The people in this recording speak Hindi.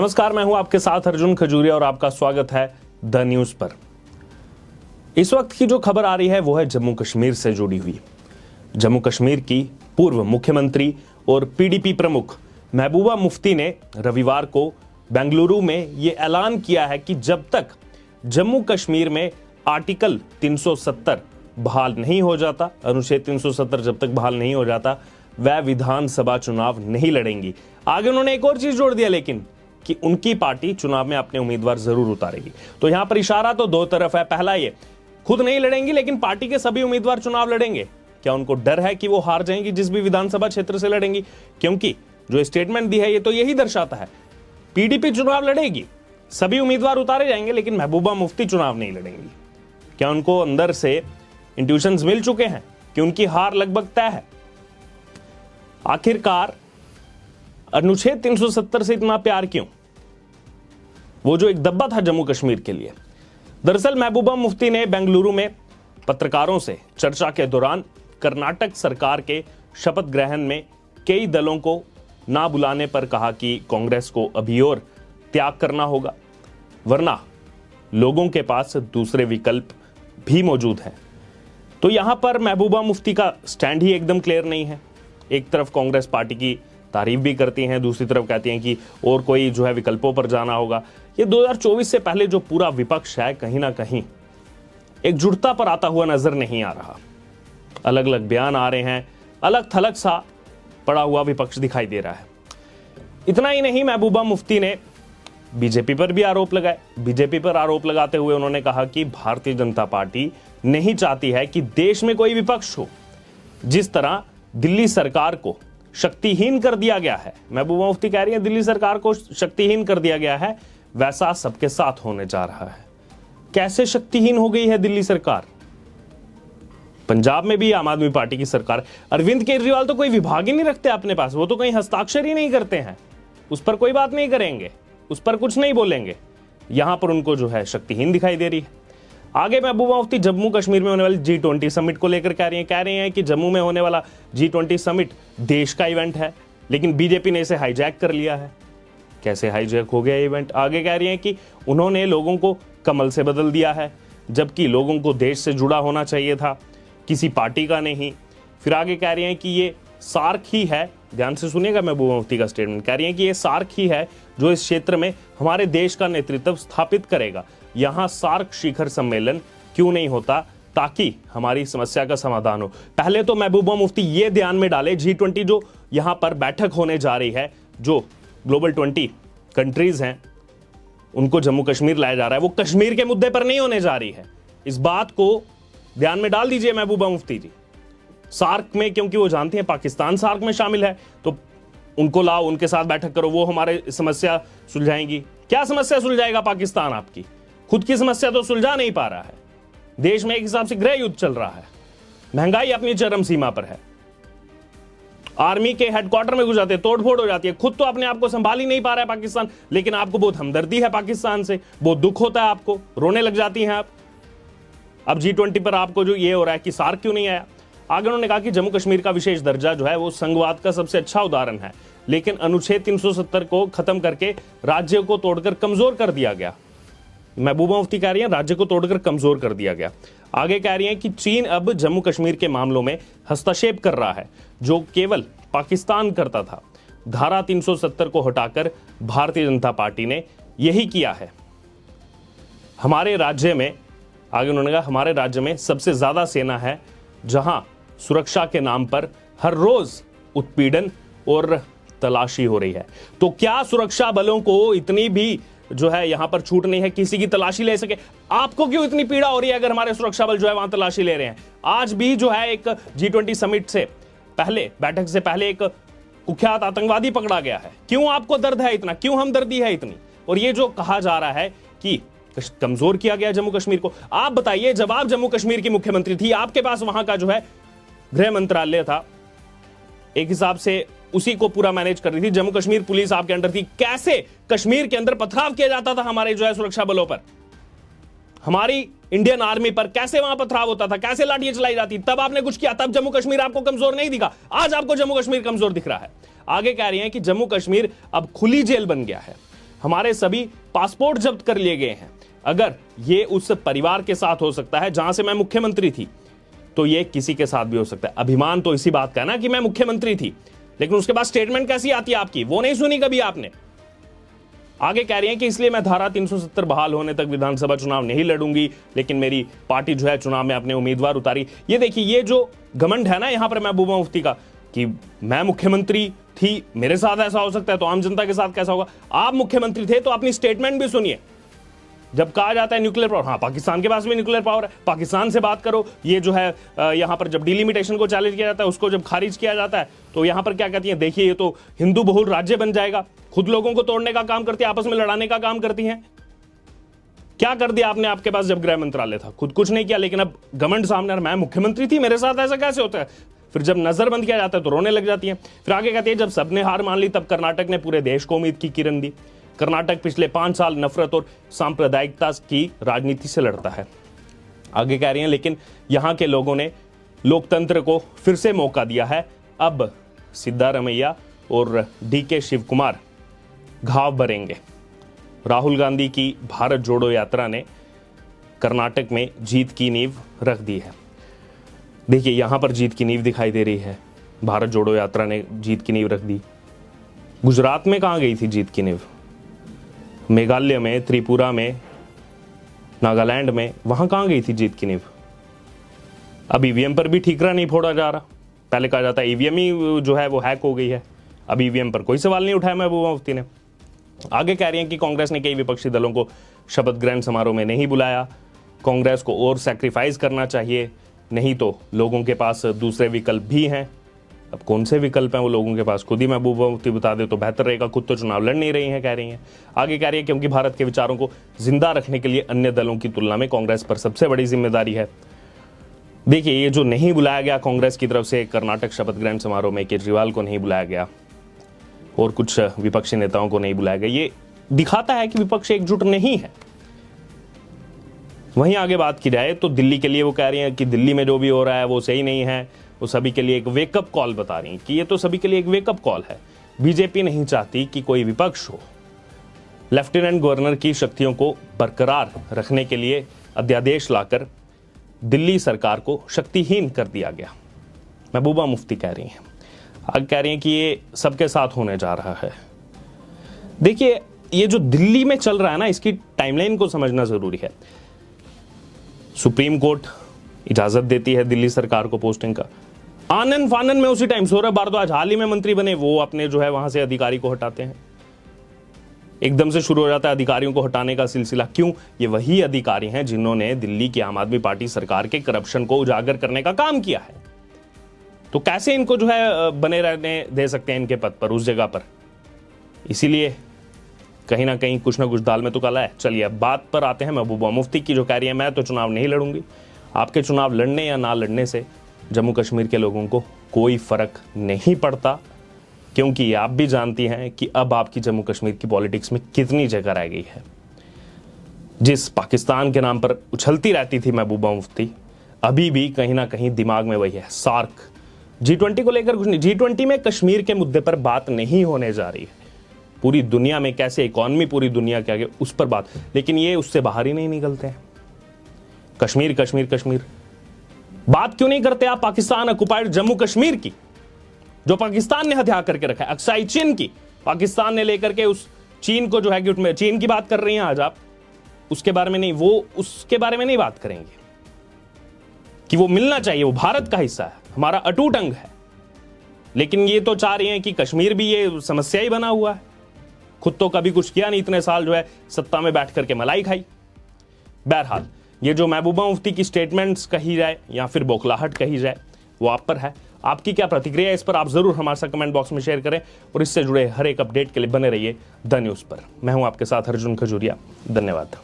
नमस्कार, मैं हूं आपके साथ अर्जुन खजूरिया और आपका स्वागत है द न्यूज पर। इस वक्त की जो खबर आ रही है वो है जम्मू कश्मीर से जुड़ी हुई। जम्मू कश्मीर की पूर्व मुख्यमंत्री और पीडीपी प्रमुख महबूबा मुफ्ती ने रविवार को बेंगलुरु में यह ऐलान किया है कि जब तक जम्मू कश्मीर में आर्टिकल 370 बहाल नहीं हो जाता, अनुच्छेद 370 जब तक बहाल नहीं हो जाता, वह विधानसभा चुनाव नहीं लड़ेंगी। आगे उन्होंने एक और चीज जोड़ दिया लेकिन कि उनकी पार्टी चुनाव में अपने उम्मीदवार जरूर उतारेगी। तो यहां पर इशारा तो दो तरफ है। पहला ये, खुद नहीं लड़ेंगी लेकिन पार्टी के सभी उम्मीदवार चुनाव लड़ेंगे। क्या उनको डर है कि वो हार जाएंगी जिस भी विधानसभा क्षेत्र से लड़ेंगी? क्योंकि जो स्टेटमेंट दी है ये तो यही दर्शाता है पीडीपी चुनाव लड़ेगी, सभी उम्मीदवार उतारे जाएंगे लेकिन महबूबा मुफ्ती चुनाव नहीं लड़ेंगी। क्या उनको अंदर से इंट्यूशंस मिल चुके हैं कि उनकी हार लगभग तय है? आखिरकार अनुच्छेद 370 से इतना प्यार क्यों? वो जो एक दब्बा था जम्मू कश्मीर के लिए। दरअसल महबूबा मुफ्ती ने बेंगलुरु में पत्रकारों से चर्चा के दौरान कर्नाटक सरकार के शपथ ग्रहण में कई दलों को ना बुलाने पर कहा कि कांग्रेस को अभी और त्याग करना होगा, वरना लोगों के पास दूसरे विकल्प भी मौजूद हैं। तो यहां पर महबूबा मुफ्ती का स्टैंड ही एकदम क्लियर नहीं है। एक तरफ कांग्रेस पार्टी की तारीफ भी करती हैं, दूसरी तरफ कहती हैं कि और कोई जो है विकल्पों पर जाना होगा। ये 2024 से पहले जो पूरा विपक्ष है कहीं ना कहीं एकजुटता पर आता हुआ नजर नहीं आ रहा। अलग अलग बयान आ रहे हैं, अलग थलग सा पड़ा हुआ विपक्ष दिखाई दे रहा है। इतना ही नहीं, महबूबा मुफ्ती ने बीजेपी पर भी आरोप लगाए। बीजेपी पर आरोप लगाते हुए उन्होंने कहा कि भारतीय जनता पार्टी नहीं चाहती है कि देश में कोई विपक्ष हो। जिस तरह दिल्ली सरकार को शक्तिहीन कर दिया गया है, महबूबा मुफ्ती कह रही है दिल्ली सरकार को शक्तिहीन कर दिया गया है, वैसा सबके साथ होने जा रहा है। कैसे शक्तिहीन हो गई है दिल्ली सरकार? पंजाब में भी आम आदमी पार्टी की सरकार। अरविंद केजरीवाल तो कोई विभाग ही नहीं रखते अपने पास, वो तो कहीं हस्ताक्षर ही नहीं करते हैं, उस पर कोई बात नहीं करेंगे, उस पर कुछ नहीं बोलेंगे। यहां पर उनको जो है शक्तिहीन दिखाई दे रही है। आगे महबूबा मुफ्ती जम्मू कश्मीर में होने वाली G20 समिट को लेकर कह रही हैं कि जम्मू में होने वाला G20 समिट देश का इवेंट है, लेकिन बीजेपी ने इसे हाईजैक कर लिया है। कैसे हाईजैक हो गया इवेंट? आगे कह रही हैं कि उन्होंने लोगों को कमल से बदल दिया है, जबकि लोगों को देश से जुड़ा होना चाहिए था, किसी पार्टी का नहीं। फिर आगे कह रही हैं कि ये सार्क ही है, ध्यान से सुनिएगा महबूबा मुफ्ती का स्टेटमेंट, कह रही हैं कि ये सार्क ही है जो इस क्षेत्र में हमारे देश का नेतृत्व स्थापित करेगा। यहां सार्क शिखर सम्मेलन क्यों नहीं होता ताकि हमारी समस्या का समाधान हो? पहले तो महबूबा मुफ्ती ये ध्यान में डाले G20 जो यहां पर बैठक होने जा रही है, जो ग्लोबल 20 कंट्रीज हैं उनको जम्मू कश्मीर लाया जा रहा है, वो कश्मीर के मुद्दे पर नहीं होने जा रही है। इस बात को ध्यान में डाल दीजिए महबूबा मुफ्ती जी। सार्क में, क्योंकि वो जानती हैं पाकिस्तान सार्क में शामिल है, तो उनको लाओ, उनके साथ बैठक करो, वो हमारे समस्या सुलझाएंगी। क्या समस्या सुलझाएगा पाकिस्तान? आपकी खुद की समस्या तो सुलझा नहीं पा रहा है। देश में एक हिसाब से गृह युद्ध चल रहा है, महंगाई अपनी चरम सीमा पर है, आर्मी के हेडक्वार्टर में घुस जाते, तोड़फोड़ हो जाती है, खुद तो अपने आप को संभाल ही नहीं पा रहा है पाकिस्तान, लेकिन आपको बहुत हमदर्दी है पाकिस्तान से, बहुत दुख होता है, आपको रोने लग जाती हैं आप। अब G20 पर आपको जो ये हो रहा है कि सार्क क्यों नहीं आया? आगे उन्होंने कहा कि जम्मू कश्मीर का विशेष दर्जा जो है वो संघवाद का सबसे अच्छा उदाहरण है, लेकिन अनुच्छेद 370 को खत्म करके राज्य को तोड़कर कमजोर कर दिया गया। महबूबा मुफ्ती कह रही हैं राज्य को तोड़कर कमजोर कर दिया गया। आगे कह रही हैं कि चीन अब जम्मू कश्मीर के मामलों में हस्तक्षेप कर रहा है, जो केवल पाकिस्तान करता था। धारा 370 को हटाकर भारतीय जनता पार्टी ने यही किया है। हमारे राज्य में, आगे उन्होंने कहा, हमारे राज्य में सबसे ज्यादा सेना है, जहां सुरक्षा के नाम पर हर रोज उत्पीड़न और तलाशी हो रही है। तो क्या सुरक्षा बलों को इतनी भी जो है यहां पर छूट नहीं है किसी की तलाशी ले सके? आपको क्यों इतनी पीड़ा हो रही है अगर हमारे सुरक्षा बल जो है वहां तलाशी ले रहे हैं? आज भी जो है एक G20 समिट से पहले, बैठक से पहले एक कुख्यात आतंकवादी पकड़ा गया है। क्यों आपको दर्द है इतना? क्यों हमदर्दी है इतनी? और ये जो कहा जा रहा है कि कमजोर किया गया जम्मू कश्मीर को, आप बताइए, जब आप जम्मू कश्मीर की मुख्यमंत्री थी, आपके पास वहां का जो है गृह मंत्रालय था, एक हिसाब से उसी को पूरा मैनेज कर रही थी, जम्मू कश्मीर पुलिस आपके अंडर थी। कैसे कश्मीर के अंदर पथराव किया जाता था हमारे जो है सुरक्षा बलों पर, हमारी इंडियन आर्मी पर कैसे वहां पथराव होता था, कैसे लाठियां चलाई जाती, तब आपने कुछ किया, तब जम्मू कश्मीर आपको कमजोर नहीं दिखा। आज आपको जम्मू कश्मीर कमजोर दिख रहा है। आगे कह रही हैं कि जम्मू कश्मीर अब खुली जेल बन गया है। हमारे सभी पासपोर्ट जब्त कर लिए गए हैं। अगर ये उस परिवार के साथ हो सकता है जहां से मैं मुख्यमंत्री थी, तो ये किसी के साथ भी हो सकता है। अभिमान तो इसी बात का है ना कि मैं मुख्यमंत्री थी, लेकिन उसके बाद स्टेटमेंट कैसी आती है आपकी, वो नहीं सुनी कभी आपने। आगे कह रही हैं कि इसलिए मैं धारा 370 बहाल होने तक विधानसभा चुनाव नहीं लड़ूंगी, लेकिन मेरी पार्टी जो है चुनाव में अपने उम्मीदवार उतारी। ये देखिए, ये जो घमंड है ना यहां पर महबूबा मुफ्ती का कि मैं मुख्यमंत्री थी, मेरे साथ ऐसा हो सकता है तो आम जनता के साथ कैसा होगा। आप मुख्यमंत्री थे तो अपनी स्टेटमेंट भी सुनिए। जब कहा जाता है न्यूक्लियर पावर, हाँ पाकिस्तान के पास भी न्यूक्लियर पावर है, पाकिस्तान से बात करो। ये जो है यहां पर जब डिलिमिटेशन को चैलेंज किया जाता है, उसको जब खारिज किया जाता है, तो यहां पर क्या कहती है, देखिए ये तो हिंदू बहुल राज्य बन जाएगा। खुद लोगों को तोड़ने का काम करती है, आपस में लड़ाने का काम करती हैं। क्या कर दिया आपने आपके पास जब गृह मंत्रालय था? खुद कुछ नहीं किया, लेकिन अब घमंड सामने, मैं मुख्यमंत्री थी, मेरे साथ ऐसा कैसे होता है। फिर जब नजरबंद किया जाता है तो रोने लग जाती है। फिर आगे कहती है जब सबने हार मान ली तब कर्नाटक ने पूरे देश को उम्मीद की किरण दी। कर्नाटक पिछले 5 साल नफरत और सांप्रदायिकता की राजनीति से लड़ता है। आगे कह रही हैं लेकिन यहां के लोगों ने लोकतंत्र को फिर से मौका दिया है। अब सिद्धारमैया और डीके शिव कुमार घाव भरेंगे। राहुल गांधी की भारत जोड़ो यात्रा ने कर्नाटक में जीत की नींव रख दी है। देखिए यहां पर जीत की नींव दिखाई दे रही है, भारत जोड़ो यात्रा ने जीत की नींव रख दी। गुजरात में कहां गई थी जीत की नींव? मेघालय में, त्रिपुरा में, नागालैंड में, वहां कहां गई थी जीत की नींव? अब ईवीएम पर भी ठीकरा नहीं फोड़ा जा रहा। पहले कहा जाता है ईवीएम ही जो है वो हैक हो गई है, अब ईवीएम पर कोई सवाल नहीं उठाया महबूबा मुफ्ती ने। आगे कह रही हैं कि कांग्रेस ने कई विपक्षी दलों को शपथ ग्रहण समारोह में नहीं बुलाया, कांग्रेस को और सैक्रिफाइस करना चाहिए, नहीं तो लोगों के पास दूसरे विकल्प भी हैं। अब कौन से विकल्प हैं वो लोगों के पास, खुद ही महबूबा मुफ्ती बता दे तो बेहतर रहेगा। खुद तो चुनाव लड़ नहीं रही हैं, कह रही हैं। आगे कह रही है क्योंकि भारत के विचारों को जिंदा रखने के लिए अन्य दलों की तुलना में कांग्रेस पर सबसे बड़ी जिम्मेदारी है। देखिए ये जो नहीं बुलाया गया कांग्रेस की तरफ से कर्नाटक शपथ ग्रहण समारोह में, केजरीवाल को नहीं बुलाया गया और कुछ विपक्षी नेताओं को नहीं बुलाया गया, ये दिखाता है कि विपक्ष एकजुट नहीं है। वहीं आगे बात की जाए तो दिल्ली के लिए वो कह रही हैं कि दिल्ली में जो भी हो रहा है वो सही नहीं है। वो सभी के लिए एक वेकअप कॉल बता रही हैं कि ये तो सभी के लिए एक वेकअप कॉल है। बीजेपी नहीं चाहती कि कोई विपक्ष हो। लेफ्टिनेंट गवर्नर की शक्तियों को बरकरार रखने के लिए अध्यादेश लाकर दिल्ली सरकार को शक्तिहीन कर दिया गया, महबूबा मुफ्ती कह रही हैं। आगे कह रही हैं कि ये सबके साथ होने जा रहा है। देखिए ये जो दिल्ली में चल रहा है ना, इसकी टाइमलाइन को समझना जरूरी है। सुप्रीम कोर्ट इजाजत देती है दिल्ली सरकार को पोस्टिंग का, आनन फानन में उसी टाइम सौरभ भारद्वाज हाल ही में मंत्री बने, वो अपने जो है वहां से अधिकारी को हटाते हैं। एकदम से शुरू हो जाता है अधिकारियों को हटाने का सिलसिला। क्यों? ये वही अधिकारी हैं जिन्होंने दिल्ली की आम आदमी पार्टी सरकार के करप्शन को उजागर करने का काम किया है। तो कैसे इनको जो है बने रहने दे सकते हैं इनके पद पर, उस जगह पर? इसीलिए कहीं ना कहीं कुछ ना कुछ दाल में तो काला है। चलिए अब बात पर आते हैं महबूबा मुफ्ती की, जो कह रही है मैं तो चुनाव नहीं लड़ूंगी। आपके चुनाव लड़ने या ना लड़ने से जम्मू कश्मीर के लोगों को कोई फर्क नहीं पड़ता, क्योंकि आप भी जानती हैं कि अब आपकी जम्मू कश्मीर की पॉलिटिक्स में कितनी जगह रह गई है। जिस पाकिस्तान के नाम पर उछलती रहती थी महबूबा मुफ्ती, अभी भी कहीं ना कहीं दिमाग में वही है। सार्क G20 को लेकर कुछ नहीं, G20 में कश्मीर के मुद्दे पर बात नहीं होने जा रही है। पूरी दुनिया में कैसे इकॉनमी पूरी दुनिया के आगे, उस पर बात, लेकिन ये उससे बाहर ही नहीं निकलते हैं। कश्मीर कश्मीर कश्मीर बात क्यों नहीं करते आप पाकिस्तान ऑक्युपाइड जम्मू कश्मीर की, जो पाकिस्तान ने हथिया करके रखा है, अक्साई चीन की पाकिस्तान ने लेकर के उस चीन को जो है गिफ्ट में, चीन की बात कर रही हैं आज आप, उसके बारे में नहीं, वो उसके बारे में नहीं बात करेंगे कि वो मिलना चाहिए, वो भारत का हिस्सा है, हमारा अटूट अंग है। लेकिन ये तो चाह रही हैं कि कश्मीर भी ये समस्या ही बना हुआ है। खुद तो कभी कुछ किया नहीं, इतने साल जो है सत्ता में बैठ करके मलाई खाई। बहरहाल ये जो महबूबा मुफ्ती की स्टेटमेंट्स कही जाए या फिर बौखलाहट कही जाए, वो आप पर है। आपकी क्या प्रतिक्रिया है इस पर, आप जरूर हमारे साथ कमेंट बॉक्स में शेयर करें और इससे जुड़े हर एक अपडेट के लिए बने रहिए द न्यूज़ पर। मैं हूं आपके साथ अर्जुन खजूरिया, धन्यवाद।